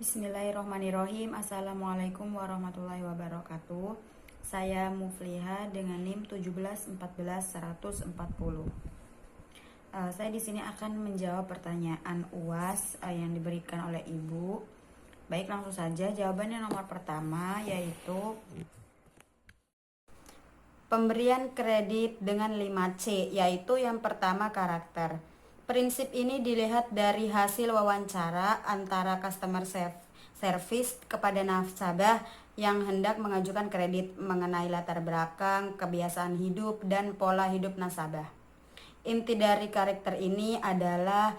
Bismillahirrohmanirrohim. Assalamualaikum warahmatullahi wabarakatuh. Saya Mufliha dengan NIM 1714140. Saya di sini akan menjawab pertanyaan UAS yang diberikan oleh Ibu. Baik, langsung saja. Jawabannya nomor pertama yaitu pemberian kredit dengan 5C, yaitu yang pertama karakter. Prinsip ini dilihat dari hasil wawancara antara customer service kepada nasabah yang hendak mengajukan kredit mengenai latar belakang, kebiasaan hidup, dan pola hidup nasabah. Inti dari karakter ini adalah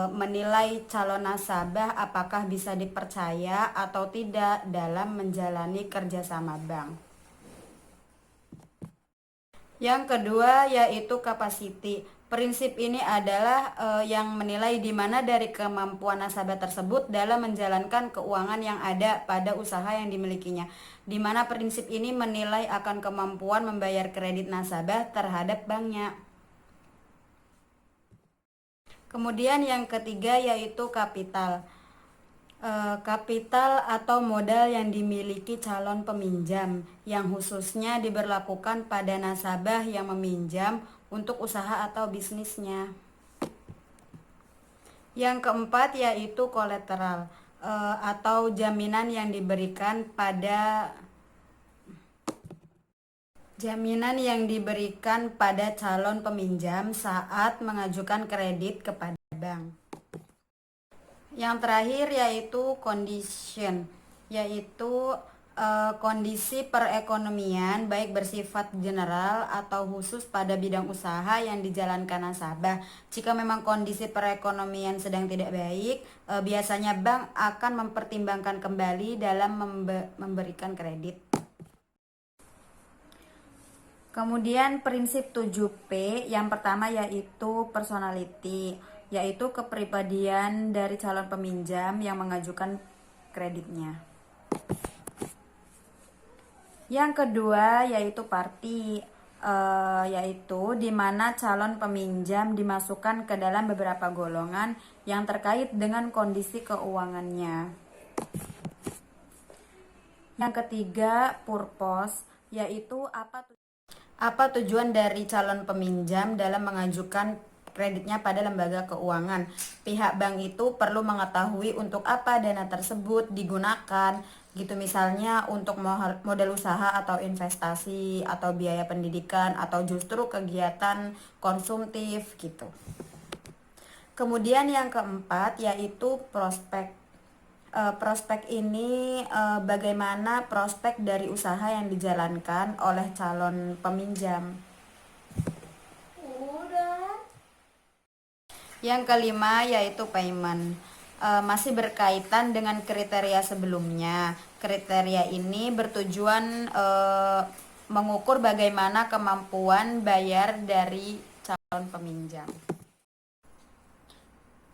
menilai calon nasabah apakah bisa dipercaya atau tidak dalam menjalani kerjasama bank. Yang kedua yaitu capacity. Prinsip ini adalah yang menilai di mana dari kemampuan nasabah tersebut dalam menjalankan keuangan yang ada pada usaha yang dimilikinya. Di mana prinsip ini menilai akan kemampuan membayar kredit nasabah terhadap banknya. Kemudian yang ketiga yaitu kapital. Kapital atau modal yang dimiliki calon peminjam yang khususnya diberlakukan pada nasabah yang meminjam untuk usaha atau bisnisnya. Yang keempat yaitu kolateral atau jaminan yang diberikan pada calon peminjam saat mengajukan kredit kepada bank. Yang terakhir yaitu condition, yaitu kondisi perekonomian baik bersifat general atau khusus pada bidang usaha yang dijalankan nasabah. Jika memang kondisi perekonomian sedang tidak baik, biasanya bank akan mempertimbangkan kembali dalam memberikan kredit. Kemudian prinsip 7P, yang pertama yaitu personality, yaitu kepribadian dari calon peminjam yang mengajukan kreditnya. Yang kedua yaitu party, yaitu di mana calon peminjam dimasukkan ke dalam beberapa golongan yang terkait dengan kondisi keuangannya. Yang ketiga purpose, yaitu apa tujuan dari calon peminjam dalam mengajukan kreditnya pada lembaga keuangan. Pihak bank itu perlu mengetahui untuk apa dana tersebut digunakan, gitu, misalnya untuk modal usaha atau investasi atau biaya pendidikan atau justru kegiatan konsumtif gitu. Kemudian yang keempat yaitu prospek. Prospek ini bagaimana prospek dari usaha yang dijalankan oleh calon peminjam. Yang kelima yaitu payment. Masih berkaitan dengan kriteria sebelumnya. Kriteria ini bertujuan mengukur bagaimana kemampuan bayar dari calon peminjam.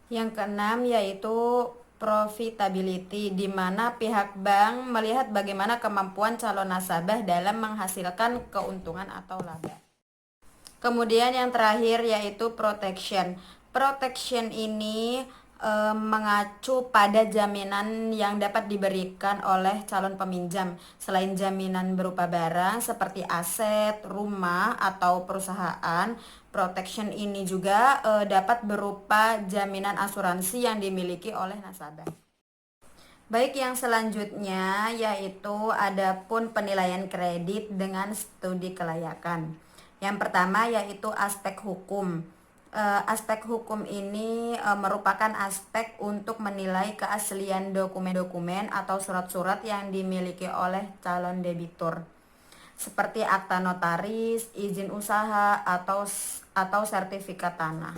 Yang keenam yaitu profitability, di mana pihak bank melihat bagaimana kemampuan calon nasabah dalam menghasilkan keuntungan atau laba. Kemudian yang terakhir yaitu protection. Protection ini mengacu pada jaminan yang dapat diberikan oleh calon peminjam. Selain jaminan berupa barang seperti aset, rumah, atau perusahaan, protection ini juga dapat berupa jaminan asuransi yang dimiliki oleh nasabah. Baik, yang selanjutnya yaitu adapun penilaian kredit dengan studi kelayakan. Yang pertama yaitu aspek hukum. Aspek hukum ini merupakan aspek untuk menilai keaslian dokumen-dokumen atau surat-surat yang dimiliki oleh calon debitur, seperti akta notaris, izin usaha, atau sertifikat tanah.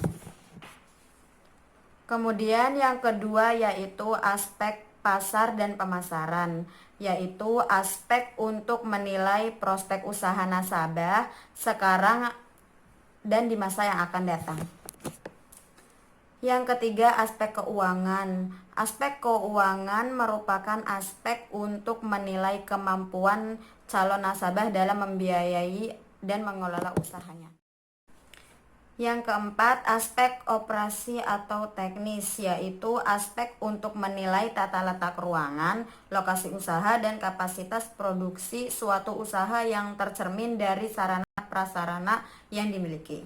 Kemudian yang kedua yaitu aspek pasar dan pemasaran, yaitu aspek untuk menilai prospek usaha nasabah sekarang dan di masa yang akan datang. Yang ketiga aspek keuangan. Aspek keuangan merupakan aspek untuk menilai kemampuan calon nasabah dalam membiayai dan mengelola usahanya. Yang keempat, aspek operasi atau teknis, yaitu aspek untuk menilai tata letak ruangan, lokasi usaha, dan kapasitas produksi suatu usaha yang tercermin dari sarana prasarana yang dimiliki.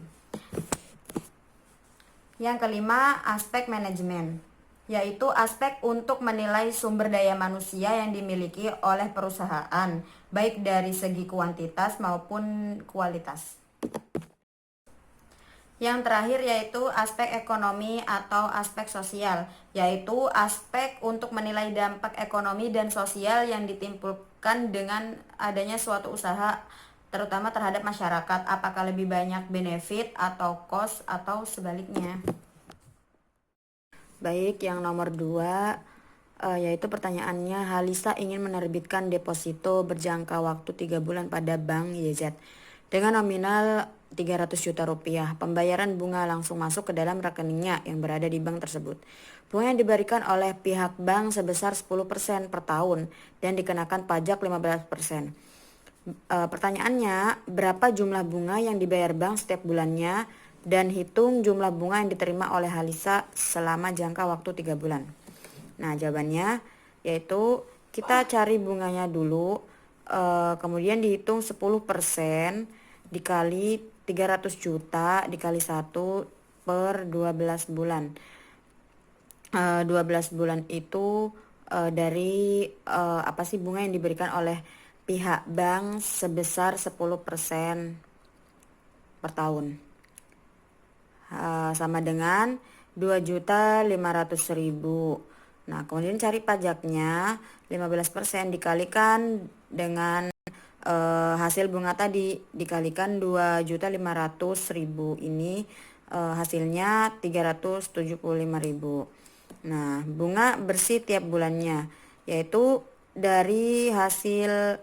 Yang kelima, aspek manajemen, yaitu aspek untuk menilai sumber daya manusia yang dimiliki oleh perusahaan, baik dari segi kuantitas maupun kualitas. Yang terakhir yaitu aspek ekonomi atau aspek sosial, yaitu aspek untuk menilai dampak ekonomi dan sosial yang ditimbulkan dengan adanya suatu usaha, terutama terhadap masyarakat, apakah lebih banyak benefit atau cost atau sebaliknya. Baik, yang nomor 2 yaitu pertanyaannya, Halisa ingin menerbitkan deposito berjangka waktu 3 bulan pada Bank YZ dengan nominal 300 juta rupiah. Pembayaran bunga langsung masuk ke dalam rekeningnya yang berada di bank tersebut. Bunga yang diberikan oleh pihak bank sebesar 10% per tahun dan dikenakan pajak 15%. Pertanyaannya, berapa jumlah bunga yang dibayar bank setiap bulannya dan hitung jumlah bunga yang diterima oleh Halisa selama jangka waktu 3 bulan. Nah, jawabannya yaitu kita cari bunganya dulu, kemudian dihitung 10% dikali 300 juta dikali 1 per 12 bulan. 12 bulan itu dari apa sih bunga yang diberikan oleh pihak bank sebesar 10% per tahun. Sama dengan 2.500.000. Nah, kemudian cari pajaknya, 15% dikalikan dengan hasil bunga tadi dikalikan 2.500.000 ini hasilnya 375.000. Nah, bunga bersih tiap bulannya yaitu dari hasil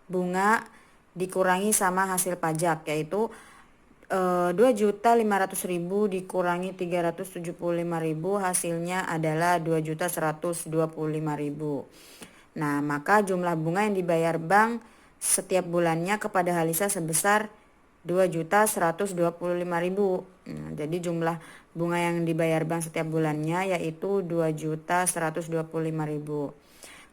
bunga dikurangi sama hasil pajak, yaitu 2.500.000 dikurangi 375.000 hasilnya adalah 2.125.000. Nah, maka jumlah bunga yang dibayar bank setiap bulannya kepada Halisa sebesar 2.125.000. Jadi jumlah bunga yang dibayar bank setiap bulannya yaitu 2.125.000.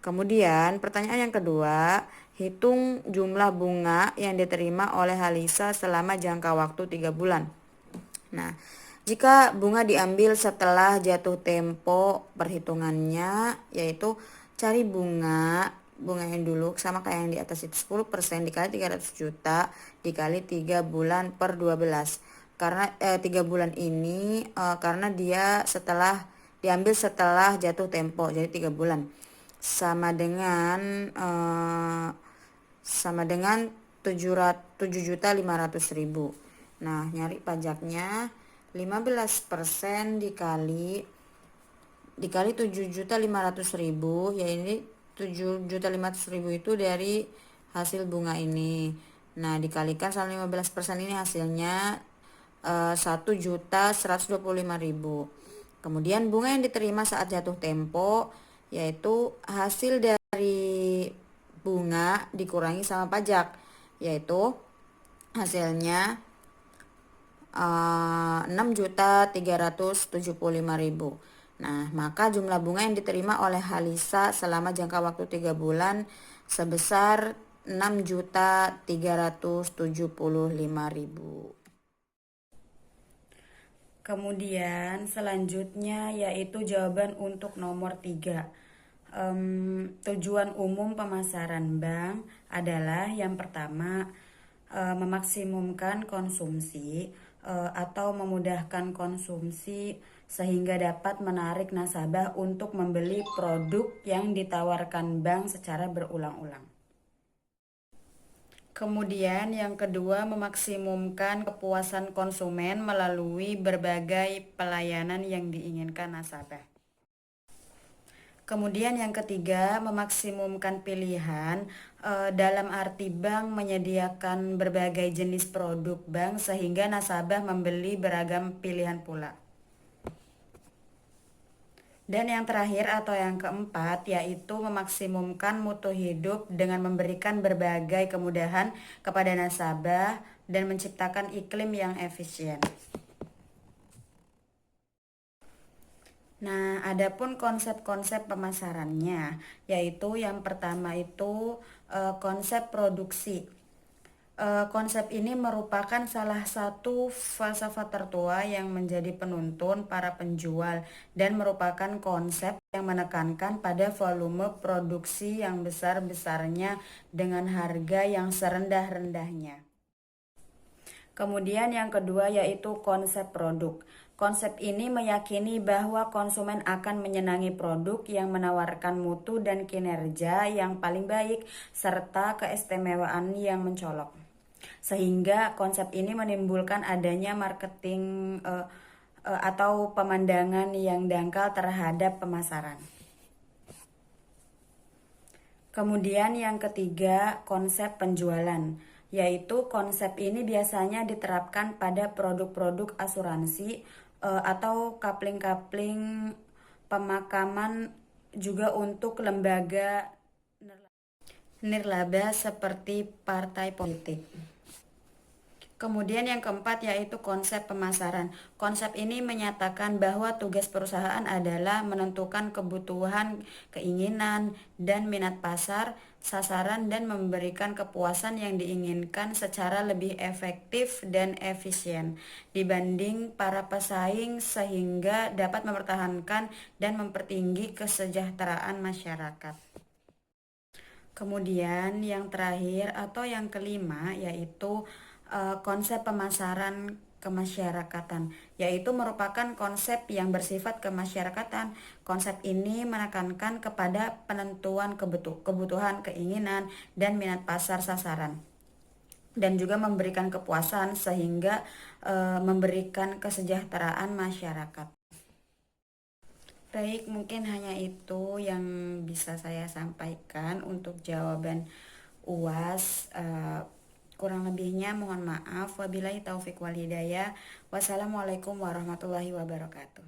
Kemudian pertanyaan yang kedua, hitung jumlah bunga yang diterima oleh Halisa selama jangka waktu 3 bulan. Nah, jika bunga diambil setelah jatuh tempo perhitungannya, yaitu cari bunganya dulu sama kayak yang di atas itu, 10% dikali 300 juta dikali 3 bulan per 12. Karena 3 bulan ini karena dia diambil setelah jatuh tempo, jadi 3 bulan. Sama dengan 7.500.000. Nah, nyari pajaknya 15% dikali 7.500.000, ya ini 7.500.000 itu dari hasil bunga ini. Nah, dikalikan sama 15% ini hasilnya 1.125.000. Kemudian bunga yang diterima saat jatuh tempo yaitu hasil dari bunga dikurangi sama pajak, yaitu hasilnya 6.375.000. Nah, maka jumlah bunga yang diterima oleh Halisa selama jangka waktu 3 bulan sebesar 6.375.000. Kemudian selanjutnya yaitu jawaban untuk nomor 3. Tujuan umum pemasaran bank adalah yang pertama, memaksimumkan konsumsi atau memudahkan konsumsi sehingga dapat menarik nasabah untuk membeli produk yang ditawarkan bank secara berulang-ulang. Kemudian yang kedua, memaksimumkan kepuasan konsumen melalui berbagai pelayanan yang diinginkan nasabah. Kemudian yang ketiga, memaksimumkan pilihan dalam arti bank menyediakan berbagai jenis produk bank sehingga nasabah membeli beragam pilihan pula. Dan yang terakhir atau yang keempat yaitu memaksimumkan mutu hidup dengan memberikan berbagai kemudahan kepada nasabah dan menciptakan iklim yang efisien. Nah, adapun konsep-konsep pemasarannya, yaitu yang pertama itu konsep produksi. Konsep ini merupakan salah satu falsafah tertua yang menjadi penuntun para penjual dan merupakan konsep yang menekankan pada volume produksi yang besar-besarnya dengan harga yang serendah-rendahnya. Kemudian yang kedua yaitu konsep produk. Konsep ini meyakini bahwa konsumen akan menyenangi produk yang menawarkan mutu dan kinerja yang paling baik serta keistimewaan yang mencolok. Sehingga konsep ini menimbulkan adanya marketing atau pemandangan yang dangkal terhadap pemasaran. Kemudian yang ketiga, konsep penjualan, yaitu konsep ini biasanya diterapkan pada produk-produk asuransi atau kapling-kapling pemakaman, juga untuk lembaga nirlaba seperti partai politik. Kemudian yang keempat yaitu konsep pemasaran. Konsep ini menyatakan bahwa tugas perusahaan adalah menentukan kebutuhan, keinginan, dan minat pasar, sasaran, dan memberikan kepuasan yang diinginkan secara lebih efektif dan efisien dibanding para pesaing sehingga dapat mempertahankan dan mempertinggi kesejahteraan masyarakat. Kemudian yang terakhir atau yang kelima yaitu konsep pemasaran kemasyarakatan, yaitu merupakan konsep yang bersifat kemasyarakatan. Konsep ini menekankan kepada penentuan kebutuhan, keinginan, dan minat pasar sasaran, dan juga memberikan kepuasan sehingga memberikan kesejahteraan masyarakat. Baik, mungkin hanya itu yang bisa saya sampaikan untuk jawaban UAS. Kurang lebihnya mohon maaf. Wabillahi taufik wal hidayah. Wassalamualaikum warahmatullahi wabarakatuh.